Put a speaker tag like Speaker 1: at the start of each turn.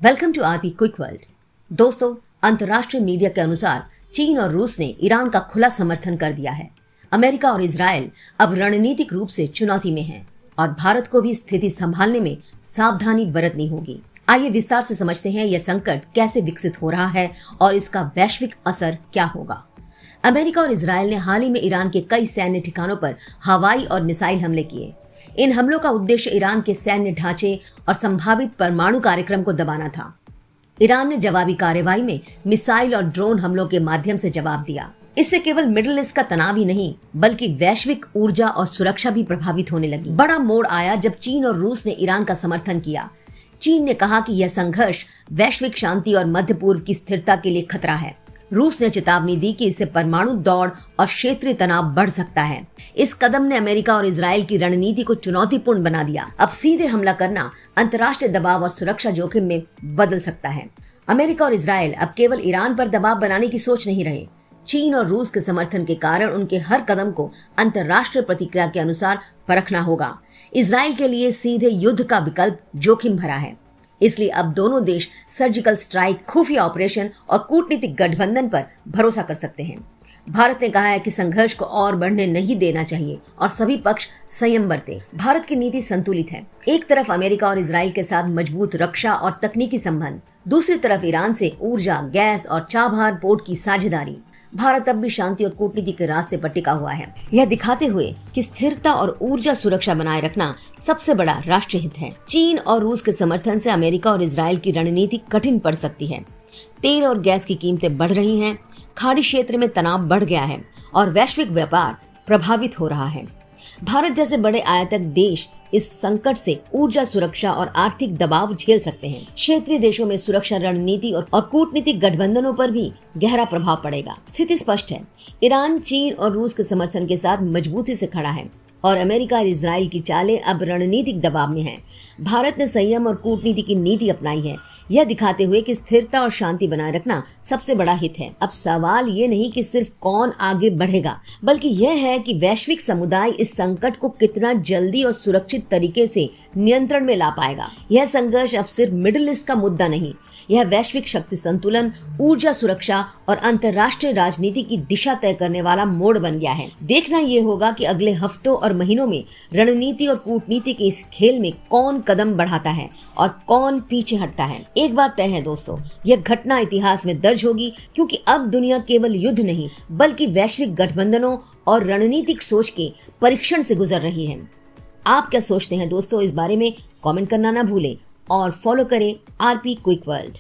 Speaker 1: Welcome to RP quick world. दोस्तों, अंतर्राष्ट्रीय media के अनुसार चीन और रूस ने ईरान का खुला समर्थन कर दिया है। अमेरिका और इजराइल अब रणनीतिक रूप से चुनौती में हैं और भारत को भी स्थिति संभालने में सावधानी बरतनी होगी। आइए विस्तार से समझते हैं यह संकट कैसे विकसित हो रहा है और इसका वैश्विक असर क्या होगा। अमेरिका और इजराइल ने हाल ही में ईरान के कई सैन्य ठिकानों पर हवाई और मिसाइल हमले किए। इन हमलों का उद्देश्य ईरान के सैन्य ढांचे और संभावित परमाणु कार्यक्रम को दबाना था। ईरान ने जवाबी कार्रवाई में मिसाइल और ड्रोन हमलों के माध्यम से जवाब दिया। इससे केवल मिडिल ईस्ट का तनाव ही नहीं बल्कि वैश्विक ऊर्जा और सुरक्षा भी प्रभावित होने लगी। बड़ा मोड़ आया जब चीन और रूस ने ईरान का समर्थन किया। चीन ने कहा कि यह संघर्ष वैश्विक शांति और मध्य पूर्व की स्थिरता के लिए खतरा है। रूस ने चेतावनी दी कि इससे परमाणु दौड़ और क्षेत्रीय तनाव बढ़ सकता है। इस कदम ने अमेरिका और इजराइल की रणनीति को चुनौतीपूर्ण बना दिया। अब सीधे हमला करना अंतर्राष्ट्रीय दबाव और सुरक्षा जोखिम में बदल सकता है। अमेरिका और इजराइल अब केवल ईरान पर दबाव बनाने की सोच नहीं रहे। चीन और रूस के समर्थन के कारण उनके हर कदम को अंतर्राष्ट्रीय प्रतिक्रिया के अनुसार परखना होगा। इजराइल के लिए सीधे युद्ध का विकल्प जोखिम भरा है, इसलिए अब दोनों देश सर्जिकल स्ट्राइक, खुफिया ऑपरेशन और कूटनीतिक गठबंधन पर भरोसा कर सकते हैं। भारत ने कहा है कि संघर्ष को और बढ़ने नहीं देना चाहिए और सभी पक्ष संयम बरतें। भारत की नीति संतुलित है। एक तरफ अमेरिका और इजराइल के साथ मजबूत रक्षा और तकनीकी संबंध, दूसरी तरफ ईरान से ऊर्जा, गैस और चाबहार पोर्ट की साझेदारी। भारत अब भी शांति और कूटनीति के रास्ते पर टिका हुआ है, यह दिखाते हुए कि स्थिरता और ऊर्जा सुरक्षा बनाए रखना सबसे बड़ा राष्ट्रीय हित है। चीन और रूस के समर्थन से अमेरिका और इजराइल की रणनीति कठिन पड़ सकती है। तेल और गैस की कीमतें बढ़ रही हैं, खाड़ी क्षेत्र में तनाव बढ़ गया है और वैश्विक व्यापार प्रभावित हो रहा है। भारत जैसे बड़े आयातक देश इस संकट से ऊर्जा सुरक्षा और आर्थिक दबाव झेल सकते हैं। क्षेत्रीय देशों में सुरक्षा रणनीति और कूटनीतिक गठबंधनों पर भी गहरा प्रभाव पड़ेगा। स्थिति स्पष्ट है, ईरान चीन और रूस के समर्थन के साथ मजबूती से खड़ा है और अमेरिका और इजराइल की चालें अब रणनीतिक दबाव में हैं। भारत ने संयम और कूटनीति की नीति अपनाई है, यह दिखाते हुए कि स्थिरता और शांति बनाए रखना सबसे बड़ा हित है। अब सवाल ये नहीं कि सिर्फ कौन आगे बढ़ेगा, बल्कि यह है कि वैश्विक समुदाय इस संकट को कितना जल्दी और सुरक्षित तरीके से नियंत्रण में ला पाएगा। यह संघर्ष अब सिर्फ मिडिल ईस्ट का मुद्दा नहीं, यह वैश्विक शक्ति संतुलन, ऊर्जा सुरक्षा और अंतर्राष्ट्रीय राजनीति की दिशा तय करने वाला मोड़ बन गया है। देखना ये होगा कि अगले हफ्तों और महीनों में रणनीति और कूटनीति के इस खेल में कौन कदम बढ़ाता है और कौन पीछे हटता है। एक बात तय है दोस्तों, यह घटना इतिहास में दर्ज होगी, क्योंकि अब दुनिया केवल युद्ध नहीं बल्कि वैश्विक गठबंधनों और रणनीतिक सोच के परीक्षण से गुजर रही है। आप क्या सोचते हैं दोस्तों इस बारे में? कमेंट करना ना भूलें और फॉलो करें आरपी क्विक वर्ल्ड।